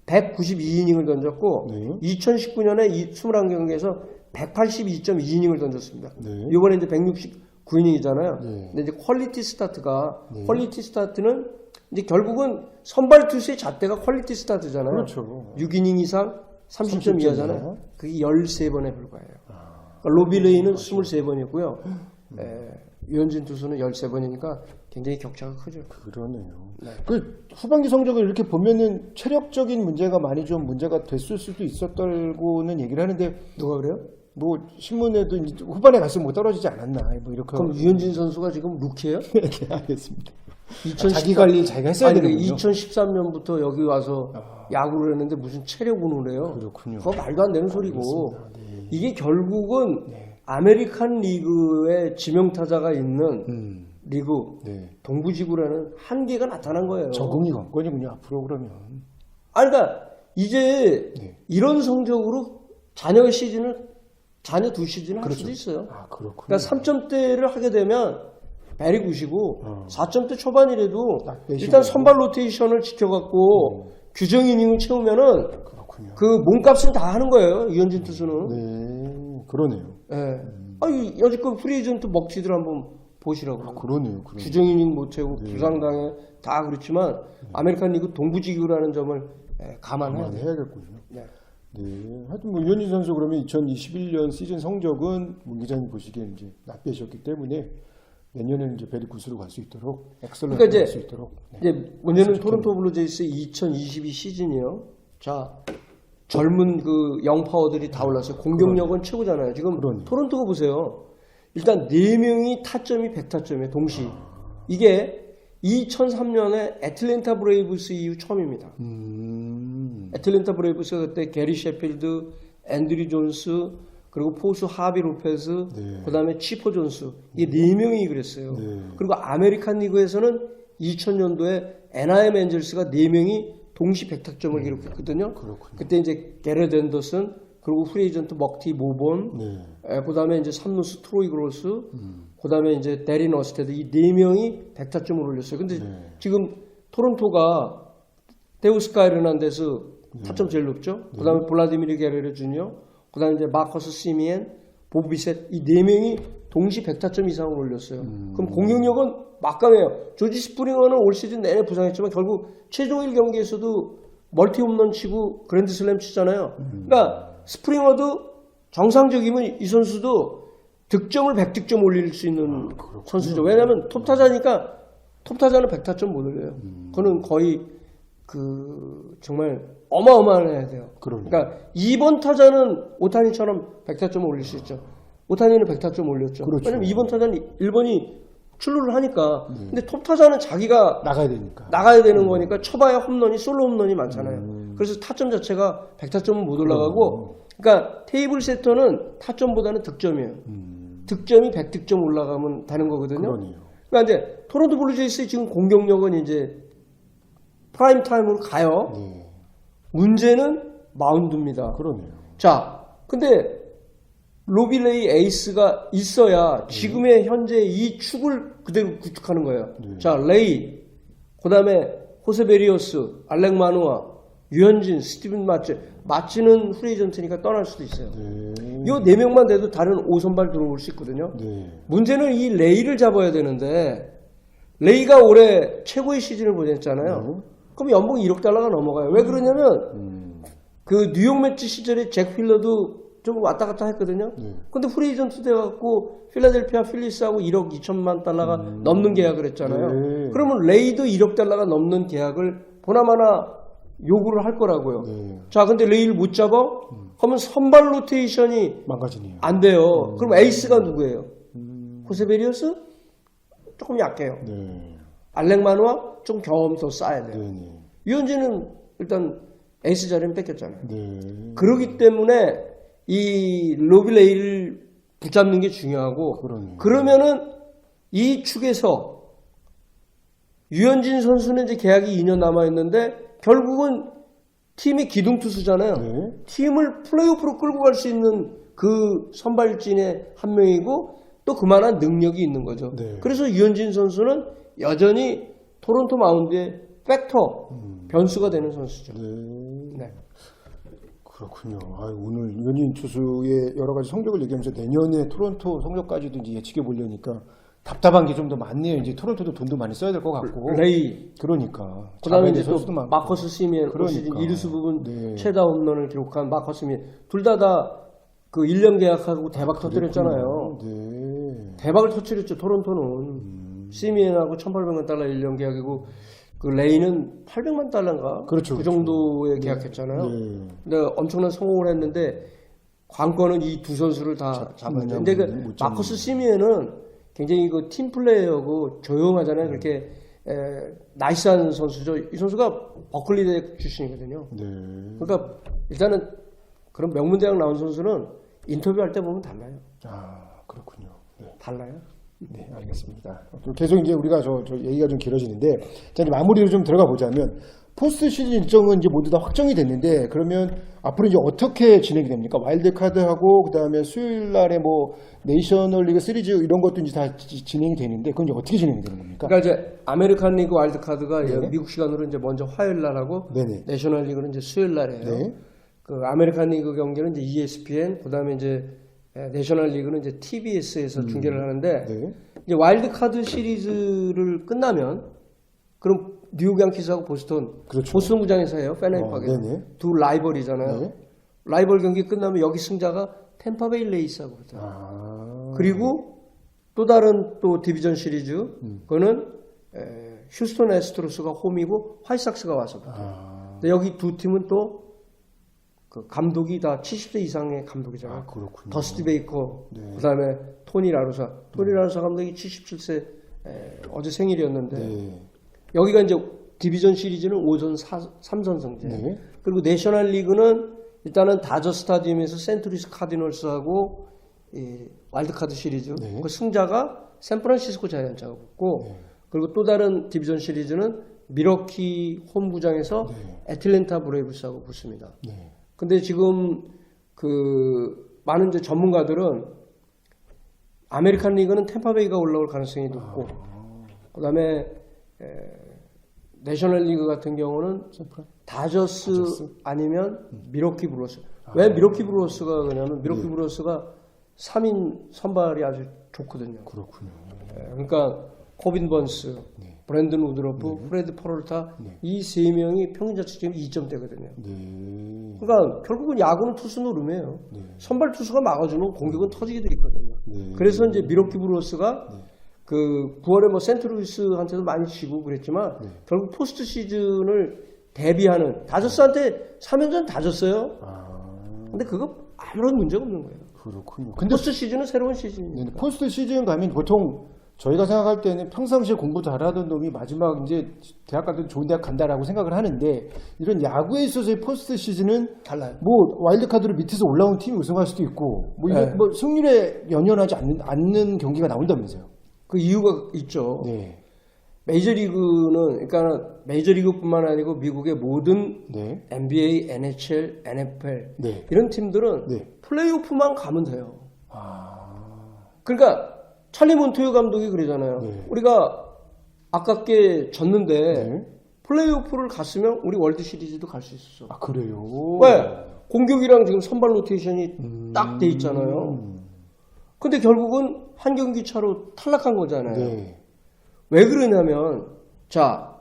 192이닝을 던졌고 네. 2019년에 21경기에서 182.2이닝을 던졌습니다. 네. 이번에 이제 169이닝이잖아요. 네. 근데 이제 퀄리티 스타트는 이제 결국은 선발 투수의 잣대가 퀄리티 스타트잖아요. 그렇죠. 6이닝 이상 30점 이하잖아요. 이하. 그게 13번에 불과해요. 그러니까 로빌레이는 23번이었고요. 유현진 투수는 13번이니까 굉장히 격차가 크죠. 그러네요. 네. 그 후반기 성적을 이렇게 보면은 체력적인 문제가 많이 좀 문제가 됐을 수도 있었다고는 얘기를 하는데 누가 그래요? 뭐 신문에도 이제 후반에 갔으면 뭐 떨어지지 않았나 뭐 이렇게. 그럼 유현진 선수가 지금 루키예요? 네, 알겠습니다. 2013 자기 관리 자기가 했어야 아니, 되는군요. 2013년부터 여기 와서 야구를 했는데 무슨 체력 운운을 해요? 그렇군요. 그거 말도 안 되는 소리고. 네. 이게 결국은 아메리칸 리그에 지명타자가 있는 리그 네. 동부지구라는 한계가 나타난 거예요. 적응이 관건이군요. 앞으로 그러면. 아니, 그러니까 이제 네. 이런 성적으로 자녀 두 시즌을 할 수도 있어요. 아, 그렇군요. 그러니까 3점대를 하게 되면 베리 굿이고 4점대 초반이라도 내시고. 일단 선발 로테이션을 지켜갖고 규정 이닝을 채우면은 그렇군요. 그 몸값은 다 하는 거예요. 유현진 투수는. 네, 그러네요. 예. 아니 여지껏 프리에이전트 먹튀들 한번 보시라고. 그러네요. 규정 이닝 못 채우고 부상당해 다 그렇지만 아메리칸 리그 동부지구라는 점을 감안해야 돼요. 해야겠군요. 네. 네, 하여튼 뭐 유현진 선수 그러면 2021년 시즌 성적은 문 기자님 보시기에 이제 나쁘셨기 때문에 내년에는 이제 베리 굿으로 갈 수 있도록 엑셀런트 그러니까 갈 수 있도록. 네. 이제 문제는 토론토 블루제이스 2022 시즌이요. 자, 젊은 그 영파워들이 다 올랐어요. 공격력은 최고잖아요. 지금 그러네요. 토론토가 보세요. 일단 4명이 타점이 100타점이에요. 동시. 이게 2003년에 애틀랜타 브레이브스 이후 처음입니다. 애틀랜타 브레이브스가 그때 게리 셰필드, 앤드류 존스, 그리고 포수 하비 로페즈, 네. 그 다음에 치포 존스. 이 4명이 그랬어요. 네. 그리고 아메리칸 리그에서는 2000년도에 NIM 엔젤스가 4명이 동시 100타점을 기록했거든요. 그렇군요. 그때 이제 게렛 앤더슨, 그리고 프리에이전트 먹티 모본, 네. 그 다음에 이제 3루수 트로이 그로스, 그 다음에 이제 데린 어스테드, 이 4명이 100타점을 올렸어요. 근데 지금 토론토가 데우스카 에르난데스 타점 제일 높죠. 그 다음에 블라디미르 게레르 주니어, 그 다음에 이제 마커스 시미엔, 보브 비셋, 이 4명이 동시 100타점 이상을 올렸어요. 그럼 공격력은 막강해요. 조지 스프링어는 올 시즌 내내 부상했지만 결국 최종일 경기에서도 멀티 홈런 치고 그랜드 슬램 치잖아요. 그러니까 스프링어도 정상적이면 이 선수도 득점을 100득점 올릴 수 있는 선수죠. 왜냐하면 톱타자니까 톱타자는 100타점 못 올려요. 그거는 거의 그 정말 어마어마해야 돼요. 그러니까 2번 타자는 오타니처럼 100타점을 올릴 수 있죠. 오타니는 100타점 올렸죠. 그렇죠. 왜냐면 2번 타자는 1번이 출루를 하니까. 근데 톱타자는 자기가 나가야 되니까. 나가야 되는 거니까 쳐봐야 홈런이 솔로 홈런이 많잖아요. 그래서 타점 자체가 100타점은 못 올라가고 그러니까 테이블 세터는 타점보다는 득점이에요. 득점이 100득점 올라가면 되는 거거든요. 그러네요. 그러니까 이제 토론토 블루제이스의 지금 공격력은 이제 프라임 타임으로 가요. 네. 문제는 마운드입니다. 그러네요. 자, 근데 로빌레이 에이스가 있어야 지금의 현재 이 축을 그대로 구축하는 거예요. 자, 레이, 그 다음에 호세 베리오스, 알렉 마누아, 유현진, 스티븐 마체, 마치는 프리에이전트니까 떠날 수도 있어요. 네. 요 4명만 돼도 다른 5선발 들어올 수 있거든요. 네. 문제는 이 레이를 잡아야 되는데 레이가 올해 최고의 시즌을 보냈잖아요. 그럼 연봉이 1억 달러가 넘어가요. 왜 그러냐면 그 뉴욕 매치 시절에 잭 필러도 좀 왔다 갔다 했거든요. 근데 프리에이전트 돼갖고 필라델피아 필리스하고 1억 2천만 달러가 넘는 계약을 했잖아요. 네. 그러면 레이도 1억 달러가 넘는 계약을 보나마나 요구를 할 거라고요. 네. 자, 근데 레이를 못 잡아? 그러면 선발 로테이션이 망가지네요. 안 돼요. 그럼 에이스가 누구예요? 호세 베리어스? 조금 약해요. 네. 알렉 마누아? 좀 경험 더 쌓아야 돼요. 네. 유현진은 일단 에이스 자리는 뺏겼잖아요. 네. 그렇기 때문에 이 로빌레이를 붙잡는 게 중요하고 그러네요. 그러면은 이 축에서 유현진 선수는 이제 계약이 2년 남아 있는데 결국은 팀의 기둥 투수잖아요. 네. 팀을 플레이오프로 끌고 갈 수 있는 그 선발진의 한 명이고 또 그만한 능력이 있는 거죠. 네. 그래서 유현진 선수는 여전히 토론토 마운드의 팩터 변수가 되는 선수죠. 네. 네. 그렇군요. 오늘 유현진 투수의 여러 가지 성적을 얘기하면서 내년에 토론토 성적까지도 이제 예측해 보려니까 답답한 게 좀 더 많네요. 이제 토론토도 돈도 많이 써야 될 것 같고. 레이. 그러니까. 그다음에 이제 선수도 또 많고. 마커스 시미엔 올 시즌 그러니까. 1루수 부분 네. 최다 홈런을 기록한 마커스 시미엔 둘 다 그 1년 계약하고 대박 터뜨렸잖아요. 네. 대박을 터뜨렸죠. 토론토는 시미엔하고 1,800만 달러 1년 계약이고 그 레이는 800만 달러인가 그렇죠, 그 그렇죠. 정도에 계약했잖아요. 네. 근데 엄청난 성공을 했는데 관건은 이 두 선수를 다 잡아야 돼. 근데 그 못 잡는 마커스 시미엔은 굉장히 그 팀 플레이어고 조용하잖아요. 그렇게 나이스한 선수죠. 이 선수가 버클리 대학 출신이거든요. 네. 그러니까 일단은 그런 명문대학 나온 선수는 인터뷰할 때 보면 달라요. 그렇군요. 네. 달라요. 네, 알겠습니다. 계속 이제 우리가 저 얘기가 좀 길어지는데, 자, 이제 마무리로 좀 들어가 보자면, 포스트 시즌 일정은 이제 모두 다 확정이 됐는데, 그러면 앞으로 이제 어떻게 진행이 됩니까? 와일드카드하고, 그 다음에 수요일 날에 뭐, 내셔널리그 시리즈 이런 것도 이제 다 진행이 되는데, 그건 이제 어떻게 진행이 되는 겁니까? 그러니까 이제 아메리칸 리그 와일드카드가 네네. 미국 시간으로 이제 먼저 화요일 날 하고, 네네. 내셔널 리그는 이제 수요일 날 해요. 네. 그 아메리칸 리그 경기는 이제 ESPN, 그 다음에 이제 내셔널 리그는 이제 TBS에서 중계를 하는데, 네. 이제 와일드카드 시리즈를 끝나면, 그럼 뉴욕 양키스하고 보스턴, 그렇죠. 보스턴 구장에서 해요. 팬앤파크에서. 네네. 두 라이벌이잖아요. 네. 라이벌 경기 끝나면 여기 승자가 템파베이 레이스하고 그러죠. 그리고 또 다른 또 디비전 시리즈, 그거는 휴스턴 애스트로스가 홈이고 화이트삭스가 와서 붙어요. 근데 여기 두 팀은 또 그 감독이 다 70세 이상의 감독이잖아요. 그렇군요. 더스티 베이커, 네. 그다음에 토니 라루사. 토니 라루사 감독이 77세 어제 생일이었는데 네. 여기가 이제 디비전 시리즈는 5전 3선승제. 네. 그리고 내셔널 리그는 일단은 다저 스타디움에서 센트루이스 카디널스하고 와일드카드 시리즈. 네. 그 승자가 샌프란시스코 자이언츠하고 붙고 그리고 또 다른 디비전 시리즈는 미러키 홈구장에서 애틀랜타 브레이브스하고 붙습니다. 네. 근데 지금 그 많은 이제 전문가들은 아메리칸 리그는 템파베이가 올라올 가능성이 높고 그다음에 내셔널 리그 같은 경우는 다저스 아니면 미러키 브루어스. 왜 미러키 브루어스가 그러냐면 미러키 브루어스가 3인 선발이 아주 좋거든요. 그렇군요. 그러니까 코빈 번스, 브랜든 우드러프, 프레드 퍼럴타 이 세 명이 평균 자책점이 2점대거든요. 네. 그러니까 결국은 야구는 투수 노름이에요. 선발 투수가 막아주면 공격은 터지게 돼 있거든요. 네. 그래서 이제 미러키 브루어스가 그 9월에 뭐 센트루이스한테도 많이 지고 그랬지만 결국 포스트 시즌을 대비하는 다저스한테 3연전 다 졌어요. 근데 그거 아무런 문제가 없는 거예요. 그렇군요. 근데 포스트 시즌은 새로운 시즌입니다. 포스트 시즌 가면 보통 저희가 생각할 때는 평상시에 공부 잘하던 놈이 마지막 이제 대학 갈 때 좋은 대학 간다라고 생각을 하는데 이런 야구에 있어서의 포스트 시즌은 달라요. 뭐 와일드카드로 밑에서 올라온 팀이 우승할 수도 있고 뭐 이게 뭐 승률에 연연하지 않는 경기가 나온다면서요. 그 이유가 있죠. 네. 메이저리그는 그러니까 메이저리그뿐만 아니고 미국의 모든 네. NBA, NHL, NFL 네. 이런 팀들은 네. 플레이오프만 가면 돼요. 그러니까 찰리 몬토요 감독이 그러잖아요. 네. 우리가 아깝게 졌는데 네. 플레이오프를 갔으면 우리 월드 시리즈도 갈 수 있었어. 아 그래요. 왜? 공격이랑 지금 선발 로테이션이 딱 돼 있잖아요. 근데 결국은 한 경기 차로 탈락한 거잖아요. 네. 왜 그러냐면 자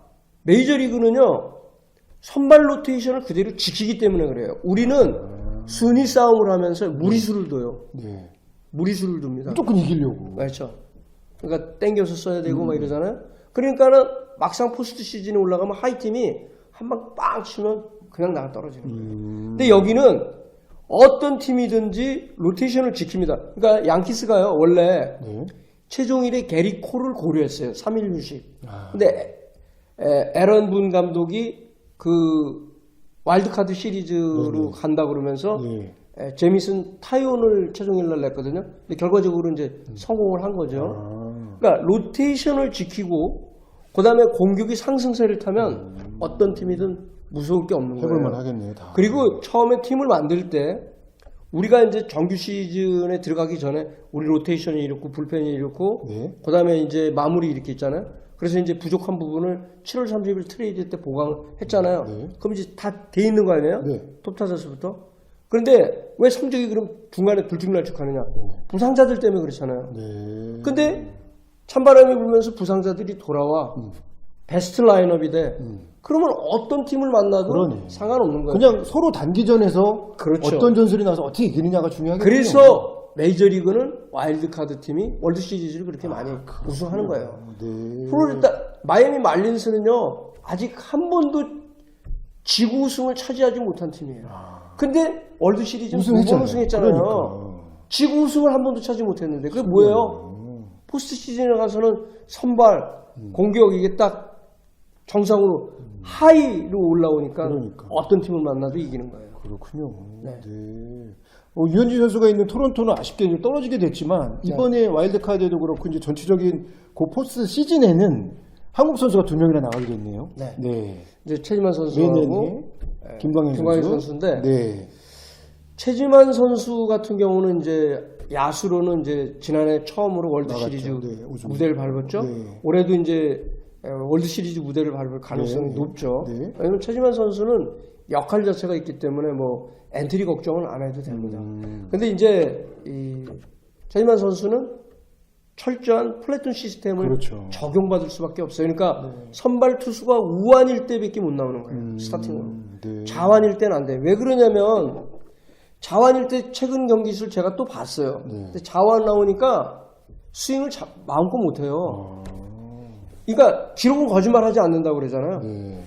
메이저리그는요 선발 로테이션을 그대로 지키기 때문에 그래요. 우리는 순위 싸움을 하면서 무리수를 둬요. 네. 무리수를 둡니다. 무조건 이기려고. 그렇죠. 그러니까 땡겨서 써야 되고 막 이러잖아요. 그러니까는 막상 포스트 시즌에 올라가면 하이 팀이 한 방 빵 치면 그냥 나가 떨어지는 거예요. 근데 여기는 어떤 팀이든지 로테이션을 지킵니다. 그러니까 양키스가요 원래 네. 최종일에 게리 콜을 고려했어요. 3일 휴식. 아. 근데 에런 분 감독이 그 와일드카드 시리즈로 간다 그러면서 네. 제미슨 타이온을 최종일 날 냈거든요. 근데 결과적으로 이제 성공을 한 거죠. 아. 그러니까 로테이션을 지키고 그다음에 공격이 상승세를 타면 어떤 팀이든 무서울 게 없는 거예요. 해볼만 하겠네요. 다. 그리고 처음에 팀을 만들 때 우리가 이제 정규 시즌에 들어가기 전에 우리 로테이션이 이렇고 불펜이 이렇고 네. 그다음에 이제 마무리 이렇게 있잖아요. 그래서 이제 부족한 부분을 7월 30일 트레이드 때 보강했잖아요. 네. 그럼 이제 다 돼 있는 거 아니에요? 네. 톱타자수부터. 그런데 왜 성적이 그럼 중간에 들쭉날쭉하느냐? 부상자들 때문에 그렇잖아요. 네. 근데 찬바람이 불면서 부상자들이 돌아와 베스트 라인업이 돼. 그러면 어떤 팀을 만나도 그러네. 상관없는 거예요. 그냥 서로 단기전에서 그렇죠. 어떤 전술이 나와서 어떻게 이기느냐가 중요하겠군요. 그래서 메이저리그는 와일드카드 팀이 월드 시리즈를 그렇게 많이 우승하는 거예요. 네. 플로리다 마이애미 말린스는요 아직 한 번도 지구 우승을 차지하지 못한 팀이에요. 근데 월드 시리즈 두 번 우승했잖아요. 그러니까. 지구 우승을 한 번도 차지 못했는데 그게 뭐예요? 포스트 시즌에 가서는 선발 공격 이게 딱 정상으로 하이로 올라오니까 그러니까. 어떤 팀을 만나도 이기는 거예요. 그렇군요. 네. 네. 유현진 선수가 있는 토론토는 아쉽게 좀 떨어지게 됐지만 이번에 와일드카드에도 그렇고 이제 전체적인 그 포스트 시즌에는 한국 선수가 2명이나 나가게 됐네요. 네. 네. 이제 최지만 선수하고 네네. 김광현 선수인데 네. 최지만 선수 같은 경우는 이제 야수로는 이제 지난해 처음으로 월드 나갔죠. 시리즈 네, 우승. 무대를 밟았죠. 네. 올해도 이제 월드 시리즈 무대를 밟을 가능성이 네. 높죠. 네. 왜냐면 최지만 선수는 역할 자체가 있기 때문에 뭐 엔트리 걱정은 안 해도 됩니다. 근데 이제 이 최지만 선수는 철저한 플래툰 시스템을 그렇죠. 적용받을 수밖에 없어요. 그러니까 선발 투수가 우완일 때밖에 못 나오는 거예요. 스타팅으로. 네. 자완일 때는 안 돼요. 왜 그러냐면 자완일 때 최근 경기 수를 제가 또 봤어요. 네. 근데 자완 나오니까 스윙을 마음껏 못해요. 그러니까 기록은 거짓말하지 않는다고 그러잖아요. 네.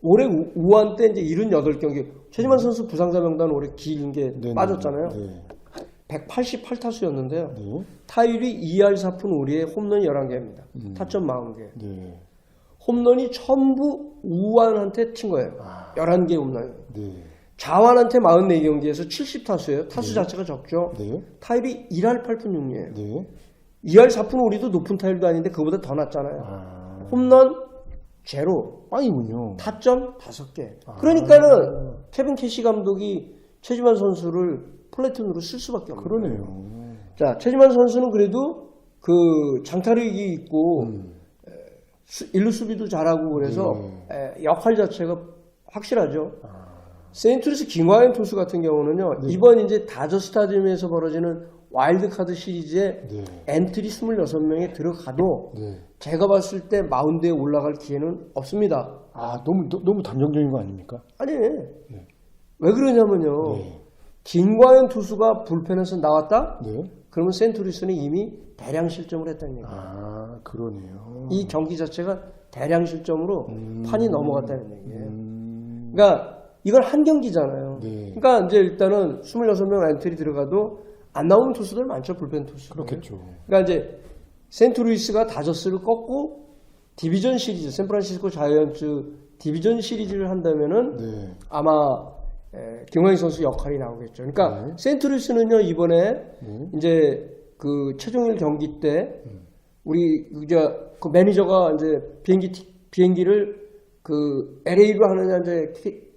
올해 우완 때 이제 78경기 최지만 선수 부상자 명단 올해 긴 게 네. 빠졌잖아요. 네. 188타수였는데요. 네. 타율이 2할 4푼 5리에 홈런이 11개입니다. 타점 40개. 네. 홈런이 전부 우완한테 친 거예요. 11개 홈런이. 네. 자완한테 44경기에서 70타수예요. 타수 자체가 적죠. 네. 타율이 1할 8푼 6리예요. 네. 2할 4푼 5리도 높은 타율도 아닌데 그거보다 더 낮잖아요. 아. 홈런 제로. 빵이군요. 타점 5개. 그러니까는 케빈 캐시 감독이 최지만 선수를 플래툰으로 쓸 수밖에 없는 거예요. 그러네요. 자, 최지만 선수는 그래도 그 장타력이 있고 일루 수비도 잘하고 그래서 역할 자체가 확실하죠. 세인트루이스 김광현 투수 같은 경우는요. 이번 이제 다저 스타디움에서 벌어지는 와일드카드 시리즈에 네. 엔트리 26명에 들어가도 네. 제가 봤을 때 마운드에 올라갈 기회는 없습니다. 아, 너무 단정적인 거 아닙니까? 아니, 왜 그러냐면요. 네. 김광현 투수가 불펜에서 나왔다? 네. 그러면 센트루이스는 이미 대량 실점을 했다는 얘기예요. 아, 그러네요. 이 경기 자체가 대량 실점으로 판이 넘어갔다는 얘기예요. 그러니까 이건 한 경기잖아요. 네. 그러니까 이제 일단은 26명 엔트리 들어가도 안 나오는 투수들 많죠. 불펜 투수. 그렇겠죠. 그러니까 이제 센트루이스가 다저스를 꺾고 디비전 시리즈, 샌프란시스코 자이언츠 디비전 시리즈를 한다면은 네. 아마 김광희 선수 역할이 나오겠죠. 그러니까 센트루이스는요 이번에 이제 그 최종일 경기 때 우리 그 매니저가 이제 비행기를 그 LA로 하느냐 이제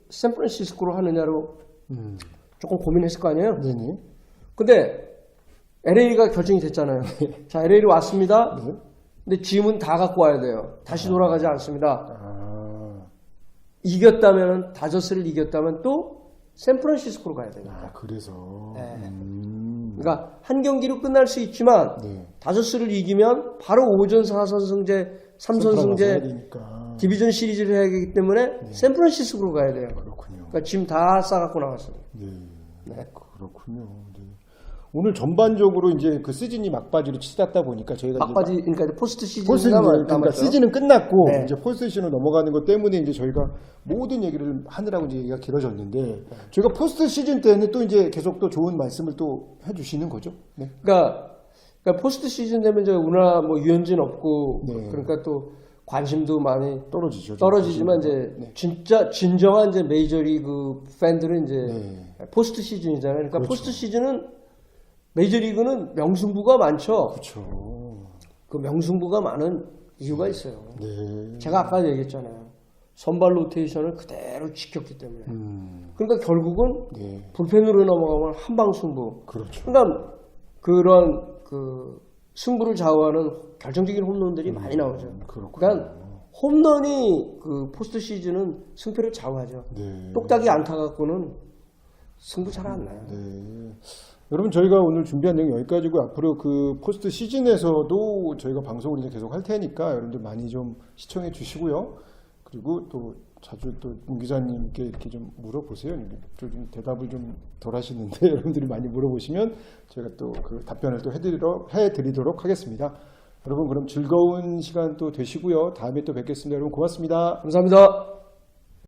샌프란시스코로 하느냐로 조금 고민했을 거 아니에요. 네네. 근데 LA가 결정이 됐잖아요. 자, LA로 왔습니다. 네. 근데 짐은 다 갖고 와야 돼요. 다시 돌아가지 않습니다. 아. 이겼다면 다저스를 이겼다면 또 샌프란시스코로 가야 되니까. 아, 그래서. 네. 그러니까 한 경기로 끝날 수 있지만 네. 다저스를 이기면 바로 5전 4선 승제, 3선 승제 되니까. 디비전 시리즈를 해야 하기 때문에 샌프란시스코로 가야 돼요. 그렇군요. 그러니까 짐 다 싸갖고 나왔어요. 네. 네. 그렇군요. 네. 오늘 전반적으로 이제 그 시즌이 막바지로 치닫다 보니까 저희가 막바지, 이제 그러니까 포스트 포스트 시즌 그러니까 시즌은 끝났고 네. 이제 포스트 시즌으로 넘어가는 것 때문에 이제 저희가 모든 얘기를 하느라고 이제 얘기가 길어졌는데 저희가 포스트 시즌 때는 또 이제 계속 또 좋은 말씀을 또 해주시는 거죠. 네. 그러니까 포스트 시즌 되면 이제 운하 뭐 유현진 없고 네. 그러니까 또 관심도 많이 떨어지죠. 떨어지지만 이제 네. 진짜 진정한 이제 메이저리그 팬들은 이제 네. 포스트 시즌이잖아요. 그러니까 그렇죠. 포스트 시즌은 메이저리그는 명승부가 많죠. 그렇죠. 그 명승부가 많은 이유가 있어요. 네. 제가 아까 얘기했잖아요. 선발 로테이션을 그대로 지켰기 때문에. 그러니까 결국은 네. 불펜으로 넘어가면 한방 승부. 그렇죠. 그러니까 그런 그 승부를 좌우하는 결정적인 홈런들이 많이 나오죠. 그렇군요. 그러니까 홈런이 그 포스트 시즌은 승패를 좌우하죠. 네. 똑딱이 안타 갖고는 승부 잘 안 나요. 네. 여러분 저희가 오늘 준비한 내용 여기까지고 앞으로 그 포스트 시즌에서도 저희가 방송을 이제 계속 할 테니까 여러분들 많이 좀 시청해 주시고요. 그리고 또 자주 또 문 기자님께 이렇게 좀 물어보세요. 좀 대답을 좀 덜 하시는데 여러분들이 많이 물어보시면 저희가 또 그 답변을 또 해드리도록 하겠습니다. 여러분 그럼 즐거운 시간 또 되시고요. 다음에 또 뵙겠습니다. 여러분 고맙습니다. 감사합니다.